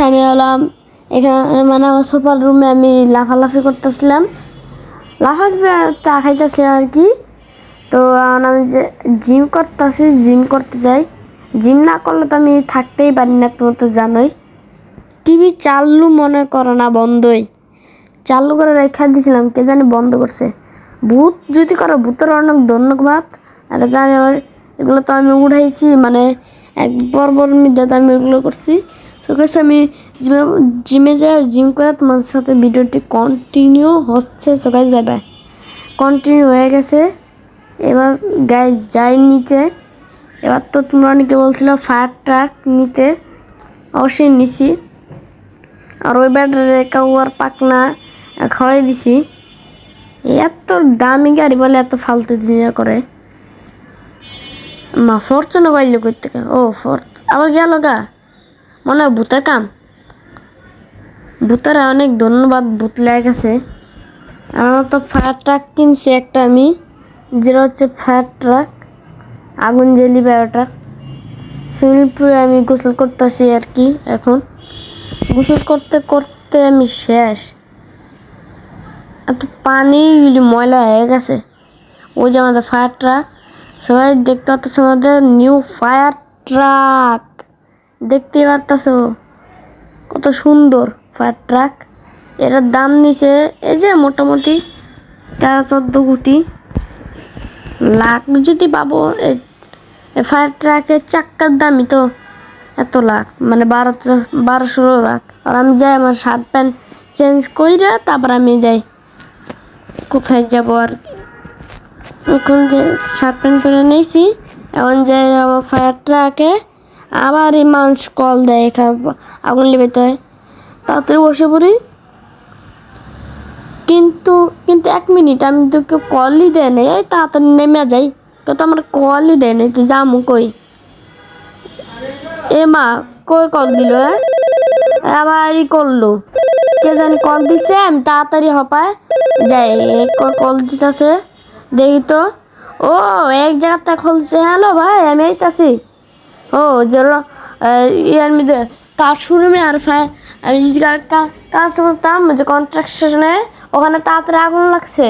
আমি হলাম এখানে মানে আমার সোফার রুমে আমি লাফালাফি করতেছিলাম, লাফালাফি চা খাইতেছি আর কি। তো এখন আমি যে জিম করতেছি, জিম করতে যাই। জিম না করলে তো আমি থাকতেই পারি না, তুমি তো জানোই। টিভি চালু মনে করো না, বন্ধই চালু করে রেখা দিয়েছিলাম, কে জানি বন্ধ করছে। ভূত যদি করো, ভূতের অনেক ধন্যবাদ। আর জানি আমার এগুলো তো আমি উঠাইছি, মানে এক বর্বর মধ্যে তো আমি এগুলো করছি। তো কাছে আমি জিমে যাই, জিম করে তোমাদের সাথে ভিডিওটি কন্টিনিউ হচ্ছে। So guys bye bye, continue হয়ে গেছে। এবার গাইস যাই নিচে। এবার তো তোমরা অনেকে বলছিল ফায়ার ট্রাক নিতে, অবশ্যই নিছি। আর ওই ব্যাটারে কাউয়ার পাকনা খাওয়াই দিছি। এত দামি গাড়ি বলে এত ফালতু জিনিস করে। মা ফরচুনে গাইল কই থেকে, ও আবার গেল গা, মনে হয় ভূতের কাম। ভূতের অনেক ধন্যবাদ, ভূত লেগে গেছে। আমার তো ফায়ার ট্রাক কিনছি একটা আমি, যেটা হচ্ছে ফায়ার ট্রাক, আগুন জ্বালি ফায়ার ট্রাক। সুইমিং পুলে আমি গোসল করতেছি আর কি। এখন গোসল করতে করতে আমি শেষ, এত পানি ময়লা হয়ে গেছে। ওই যে আমাদের ফায়ার ট্রাক, সবাই দেখতে পাচ্ছ আমাদের নিউ ফায়ার ট্রাক, দেখতে পারতেছ কত সুন্দর ফায়ার ট্রাক। এটার দাম নিছে এই যে মোটামুটি 13-14 কোটি লাখ যদি পাবো। ফায়ার ট্রাকের চাক্কার দামই তো এত লাখ, মানে 12-16 লাখ। আর আমি যাই আমার শার্ট প্যান্ট চেঞ্জ কইরা তারপর আমি যাই কোথায় যাব। আর এখন যে শার্ট প্যান্ট পরে নিয়েছি, এখন যাই আমার ফায়ার ট্রাকে। আবার এই মানুষ কল দেয়, আগুন লেবাইতে হয়, তাড়াতাড়ি বসে পড়ি। কিন্তু কিন্তু 1 মিনিট, আমি তো কেউ কলই দেয় নাই, এই তাড়াতাড়ি নেমে যাই, কেউ তো আমার কলই দেয় নাই। তুই যামু কই? এ মা, কই কল দিল? আবারই করলো, কে জানি কল দিচ্ছে। আমি তাড়াতাড়ি হপায় যাই, কল দিতেছে দেখি তো। ও এক জায়গাতে খুলছে, হ্যালো ভাই আমি আইতাছি। ও যেন ইয়ার মধ্যে কাজ শোরুমে আর আমি যদি কাজ করতাম যে কনস্ট্রাকশনে, ওখানে তাড়াতাড়ি আগুন লাগছে।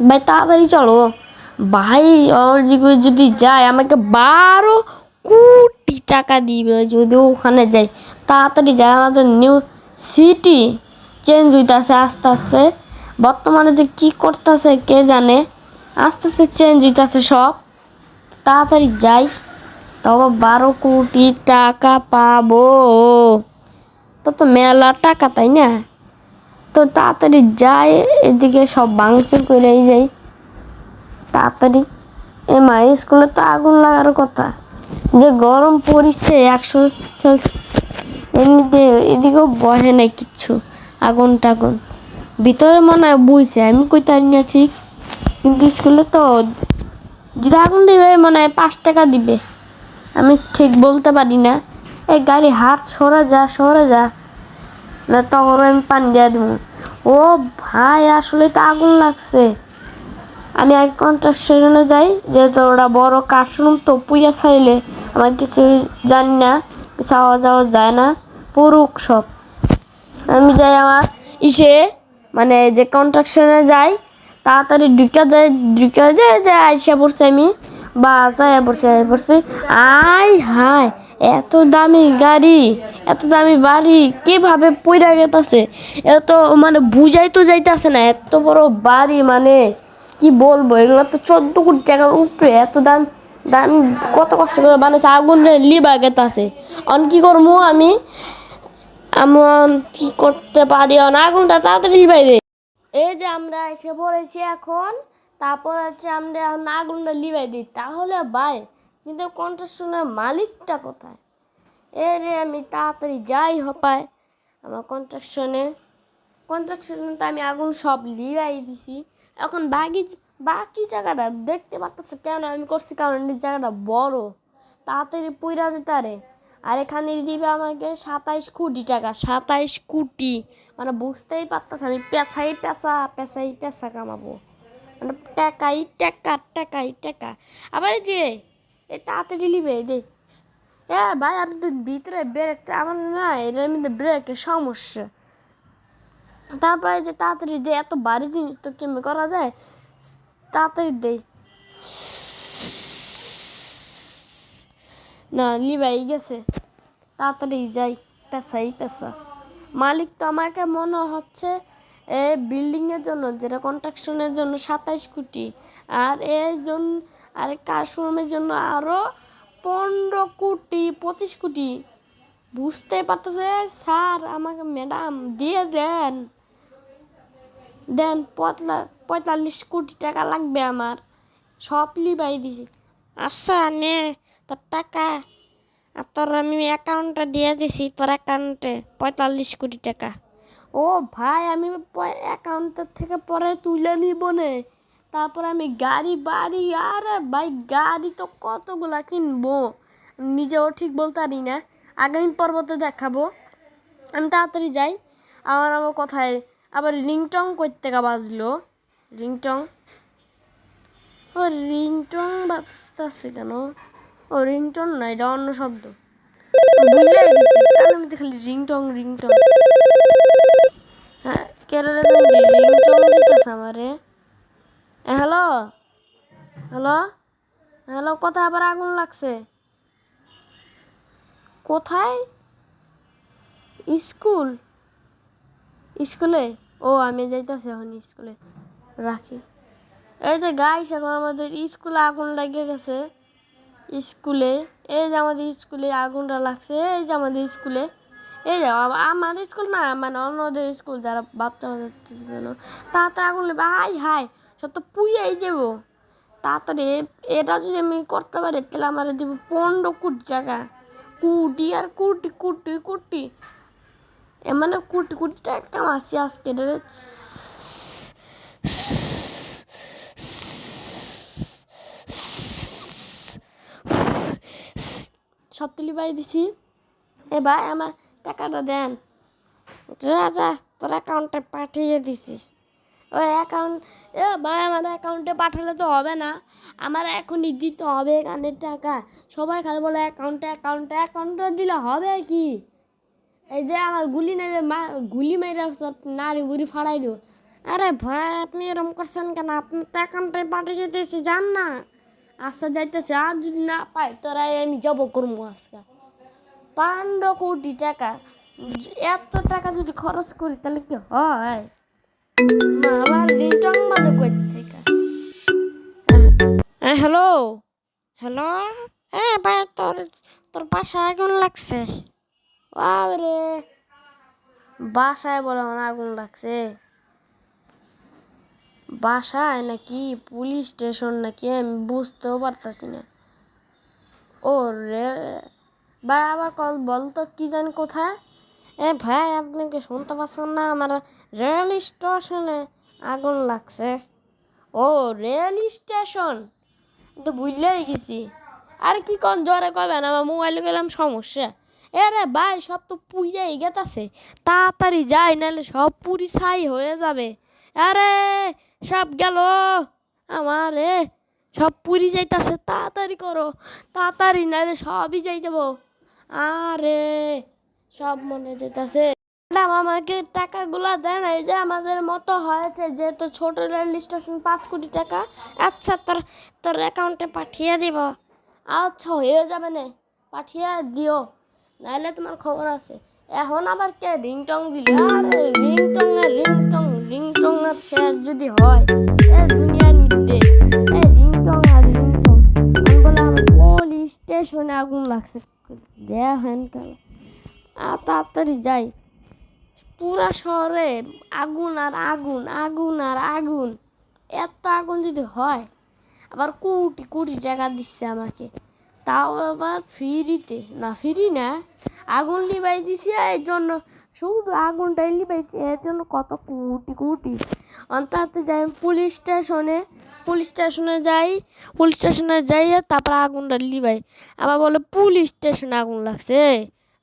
ভাই তাড়াতাড়ি চলো ভাই, যদি যায় আমাকে 12 কোটি টাকা দিবে যদি ওখানে যাই। তাড়াতাড়ি যায়, আমাদের নিউ সিটি চেঞ্জ হইতেছে আস্তে আস্তে। বর্তমানে যে কি করতেছে কে জানে, আস্তে আস্তে চেঞ্জ হইতেছে সব। তাড়াতাড়ি যাই, তবে 12 কোটি টাকা পাবো। তো মেলা টাকা, তাই না? তো তাড়াতাড়ি যাই, এদিকে সব ভাঙচুর করে যাই তাড়াতাড়ি। মা স্কুলে তো আগুন লাগার কথা, যে গরম পড়িছে 100 এমনিতে, এদিকেও বহে নাই কিচ্ছু, আগুন টাগুন ভিতরে মনে হয় বুঝছে, আমি কইতে পারি না ঠিক। কিন্তু স্কুলে তো যদি আগুন দিবে মনে হয় 5 টাকা দিবে, আমি ঠিক বলতে পারি না। এই গাড়ি হাত সরে যা না, তখন আমি পানি দিয়ে দেবো। ও ভাই আসলে তো আগুন লাগছে। আমি আগে কনস্ট্রাকশনে যাই, যেহেতু ওরা বড় কাশরুম তো, পুইয়া ছাইলে আমার কিছু জানি না, চাওয়া যাওয়া যায় না, পুরুক সব। আমি যাই আমার মানে যে কনস্ট্রাকশনে যাই, তাড়াতাড়ি ঢুকে যায় যে আইসা পড়ছি আমি, বা পড়ছি। হাই এত দামি গাড়ি, এত দামি বাড়ি কিভাবে পইরা গেতাছে? এত মানে বুঝাই তো যাইতাছে না, এত বড় বাড়ি, মানে কি বলবো, এগুলো তো 14 কোটি টাকার উপরে। এত দাম কত কষ্ট করে বানাইছে, আগুন লিবা গেতাছে। অন কি করবো আমি, এমন কি করতে পারি? আগুনটা তাড়াতাড়ি বাইরে। এই যে আমরা এসে পড়েছি এখন, তারপর হচ্ছে আমরা এখন আগুনটা লিবাই দিই তাহলে ভাই। কিন্তু কন্ট্রাকশনের মালিকটা কোথায়? রে আমি তাড়াতাড়ি যাই হপায় আমার কন্ট্রাকশনে তো আমি আগুন সব লিবাই দিছি। এখন বাকি জায়গাটা দেখতে পারতেছে কেন আমি করছি, কারণ এই জায়গাটা বড়, তাড়াতাড়ি পুইরা যেতে পারে। আর এখানে দিবে আমাকে 27 কোটি টাকা, 27 কোটি, মানে বুঝতেই পারতেছে আমি পেশা কামাবো, মানে টাকাই টাকা। আবার দিয়ে এই তাড়াতাড়ি লিবে দে, ভাই আমি তো ভিতরে ব্রেকটা আমার না এটার মধ্যে ব্রেকের সমস্যা। তারপরে যে তাড়াতাড়ি যে এত ভারী জিনিস তো কেমনি করা যায়, তাড়াতাড়ি দেই না লিবাই গেছে, তাড়াতাড়ি যাই পেশা। মালিক তো আমাকে মনে হচ্ছে বিল্ডিংয়ের জন্য যেটা কনস্ট্রাকশনের জন্য 27 কোটি, আর আর কার শোরুমের জন্য আরও 15 কোটি 25 কোটি। বুঝতে পারতেছে স্যার, আমাকে ম্যাডাম দিয়ে দেন 45 কোটি টাকা লাগবে আমার, সব লিবাই দিছি। আচ্ছা নে তোর টাকা, আর তোর আমি অ্যাকাউন্টে দিয়ে দিছি, তোর অ্যাকাউন্টে 45 কোটি টাকা। ও ভাই আমি অ্যাকাউন্টের থেকে পরে তুলে নিব নে, তারপর আমি গাড়ি বাড়ি, আরে ভাই গাড়ি তো কতগুলা কিনবো নিজেও ঠিক বলতে পারি না, আগামী পর্বতে দেখাবো। আমি তাড়াতাড়ি যাই। আমার কোথায় আবার রিংটং করতে বাজলো, রিংটং বাজতেছে কেন? ও রিংটং না, এটা অন্য শব্দ, বুঝলে গেছি আমি খালি রিংটং। হ্যাঁ কেরালা রিংটং দিতেছে আমারে। হ্যালো হ্যালো হ্যালো, কোথায় আবার আগুন লাগছে? কোথায়? স্কুলে? ও আমি যাইতেছি এখন স্কুলে, রাখি। এই যে গাইস, এখন আমাদের স্কুলে আগুন লেগে গেছে। স্কুলে এই যে আমাদের স্কুলে আগুনটা লাগছে, এই যে আমাদের স্কুলে, এই যে আমার স্কুল না, মানে অন্যদের স্কুল যারা বাচ্চা জন্য তাড়াতাড়ি আগুন লেগে হাই সব তো পুইয়াই যাবো তাড়াতাড়ি। এটা যদি আমি করতে পারি তাহলে আমার দিব 15 কোটি টাকা। কোটি আর কোটি মানে কোটি টাকা কামাচ্ছি আজকে। সব তুলি পাই দিছি। ভাই আমার টাকাটা দেন। যা তোর অ্যাকাউন্টে পাঠিয়ে দিছি। ওই অ্যাকাউন্ট ভাই আমার অ্যাকাউন্টে পাঠালে তো হবে না, আমার এখনই দিতে হবে এখানের টাকা। সবাই খালি বলে অ্যাকাউন্টে দিলে হবে কি? এই যে আমার গুলি মেরে নারী বুড়ি ফাড়াই দেবো। আরে ভাই আপনি এরকম করছেন কেন? আপনি তো অ্যাকাউন্টে পাঠিয়ে দিয়েছি, যান না। আচ্ছা যাইতেছে, আর যদি না পাই তোরাই আমি জব করবো আজকে। 15 কোটি টাকা, এত টাকা যদি খরচ করি তাহলে কি হয়? আবার রিংটং বাজে কই থেকে? হ্যালো হ্যালো, ভাই তোর বাসায় আগুন লাগছে? আরে বাসায় বলে আমার আগুন লাগছে? বাসায় নাকি পুলিশ স্টেশন নাকি আমি বুঝতেও পারতাছি না। ও রে ভাই আবার কল বলতো কি জানি কোথায়? ভাই আপনি কি শুনতে পাচ্ছেন না? আমার রেল স্টেশনে আগুন লাগছে। ও রেল স্টেশন তো বুঝলেই গেছি। আর কি কোন জ্বরে কবেন, আমার মোবাইলে গেলাম সমস্যা। রে ভাই সব তো পুড়িয়াই গেতাছে, তাড়াতাড়ি যাই নাহলে সব পুরি ছাই হয়ে যাবে। আরে সব গেল আমার, সব পুরি যাইতাছে, তাড়াতাড়ি করো তাড়াতাড়ি নাহলে সবই যাই যাব। আরে সব মনে যেতেছে। ম্যাডাম আমাকে টাকাগুলো দেন, এই যে আমাদের মতো হয়েছে যেহেতু ছোট রেল স্টেশন 5 কোটি টাকা। আচ্ছা তোর অ্যাকাউন্টে পাঠিয়ে দিব। আচ্ছা হয়ে যাবে না, পাঠিয়ে দিও, নাহলে তোমার খবর আছে। এখন আবার কে রিংটং দিলে? আরে রিংটং আর শেষ যদি হয় দুনিয়ার মধ্যে, রিংটং আমি বলে আমার পুলিশ স্টেশনে আগুন লাগছে, দেখেন কেন। তাড়াতাড়ি যাই, পুরা শহরে আগুন আর আগুন। এত আগুন যদি হয়, আবার কোটি টাকা দিচ্ছে আমাকে, তাও আবার ফ্রিতে না, ফ্রি না, আগুন লিবাই দিছি এর জন্য, শুধু আগুনটাই লিবাইছি এর জন্য কত কোটি। অন্তত যাই পুলিশ স্টেশনে যাই তারপর আগুনটা লিবাই। আবার বলে পুলিশ স্টেশনে আগুন লাগছে।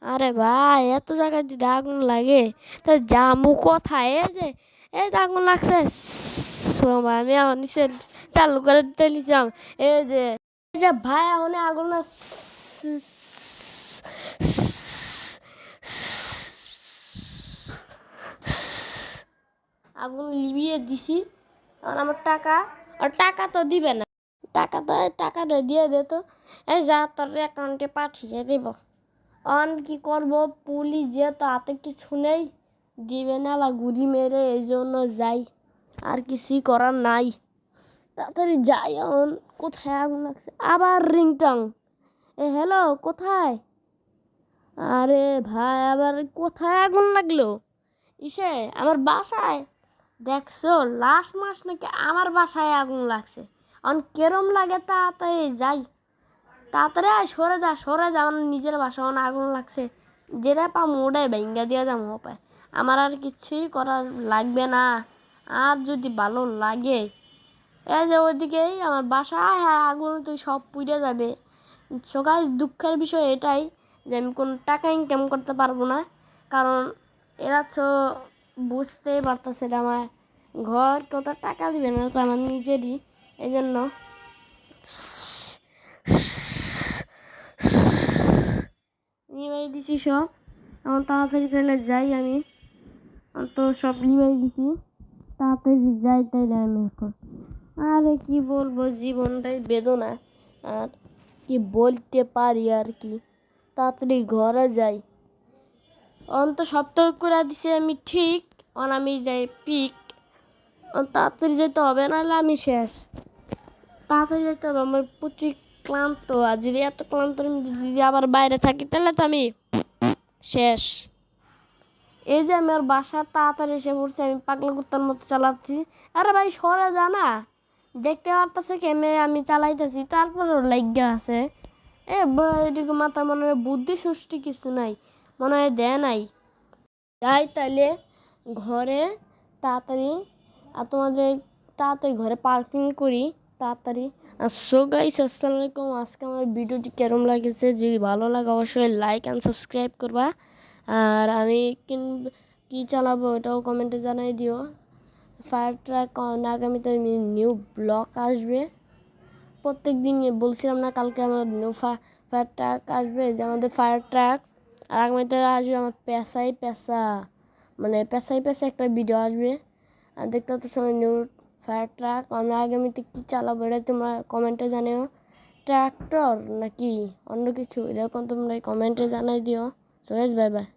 আরে ভাই এত জায়গায় যদি আগুন লাগে তা জামু কোথায়? এই যে আগুন লাগছে, আমি আমার নিচে চালু করে দিতে নিছিলাম। এই যে ভাই এখন আগুন আগুন লিবিয়ে দিছি। এখন আমার টাকা, আর টাকা তো দিবে না, টাকাটা দিয়ে দে তো, এই যা তোর অ্যাকাউন্টে পাঠিয়ে দেব। অন কি করব, পুলিশ যেহেতু হাতে কিছু নেই, দিবে না বা গুলি মেরে, এই জন্য যাই, আর কিছুই করার নাই। তাড়াতাড়ি যাই। এখন কোথায় আগুন লাগছে, আবার রিংটং। হ্যালো, কোথায়? আরে ভাই, আবার কোথায় আগুন লাগলো? ইসে আমার বাসায়। দেখছো, লাস্ট মাস নাকি আমার বাসায় আগুন লাগছে। এখন কেরম লাগে, তাড়াতাড়ি যাই, তাড়াতাড়ি আয়, সরে যা, আমার নিজের বাসা এখন আগুন লাগছে। যেটা পাম ওটাই ভেঙ্গা দিয়ে যাবো পায়, আমার আর কিছুই করার লাগবে না। আর যদি ভালো লাগে, এই যে ওইদিকেই আমার বাসা, হ্যাঁ আগুন তুই সব পুড়ে যাবে। সকাল দুঃখের বিষয় এটাই যে আমি কোনো টাকা ইনকাম করতে পারবো না, কারণ এরা তো বুঝতেই পারতেছে এটা আমার ঘর, কত টাকা দিবে না, তো আমার নিজেরই। এই জন্য নিবাই দিছি সব। এখন তাড়াতাড়ি তাহলে যাই আমি, তো সব নিবাই দিছি, তাড়াতাড়ি যাই তাইলে আমি এখন। আরে কি বলবো, জীবনটাই বেদনা, আর কি বলতে পারি আর কি। তাড়াতাড়ি ঘরে যাই। অন্ত সপ্তাহ করে দিছে আমি ঠিক, আমি যাই পিক। তাড়াতাড়ি যেতে হবে, নাহলে আমি শেষ। তাড়াতাড়ি যেতে হবে, আমার প্রচুর ক্লান্ত। আর যদি এত ক্লান্ত আমি যদি আবার বাইরে থাকি, তাহলে তো আমি শেষ। এই যে আমার বাসা তাড়াতাড়ি এসে পড়ছে, আমি পাগলা কুত্তার মতো চালাচ্ছি। আরে ভাই সরে যা না, দেখতে পারতেছে কেমে আমি চালাইতেছি, তারপরেও লাইগা আছে। এদিকে মাথা মনে হয় বুদ্ধি সৃষ্টি কিছু নাই, মনে হয় দেয় নাই। যাই তাইলে ঘরে তাড়াতাড়ি, আর তোমাদের তাড়াতাড়ি ঘরে পার্কিং করি তাড়াতাড়ি। আর সো গাইস, আসসালামু আলাইকুম। আজকে আমার ভিডিওটি কেরম লাগেছে, যদি ভালো লাগে অবশ্যই লাইক অ্যান্ড সাবস্ক্রাইব করবা। আর আমি কি চালাবো এটাও কমেন্টে জানাই দিও। ফায়ার ট্রাক আগামীতে নিউ ব্লগ আসবে প্রত্যেক দিন, বলছিলাম না কালকে আমার নিউ ফায়ার ট্রাক আসবে, যে আমাদের ফায়ার ট্রাক। আর আগামীতে আসবে আমার পেশা, মানে পেশায় একটা ভিডিও আসবে। আর দেখতে পাচ্ছ আমার নিউ ফায়ার ট্রাক। আমরা আগামীতে কী চালাবো এটা তোমরা কমেন্টে জানিও, ট্র্যাক্টর নাকি অন্য কিছু, এরকম তোমরা কমেন্টে জানাই দিও। So guys, bye bye.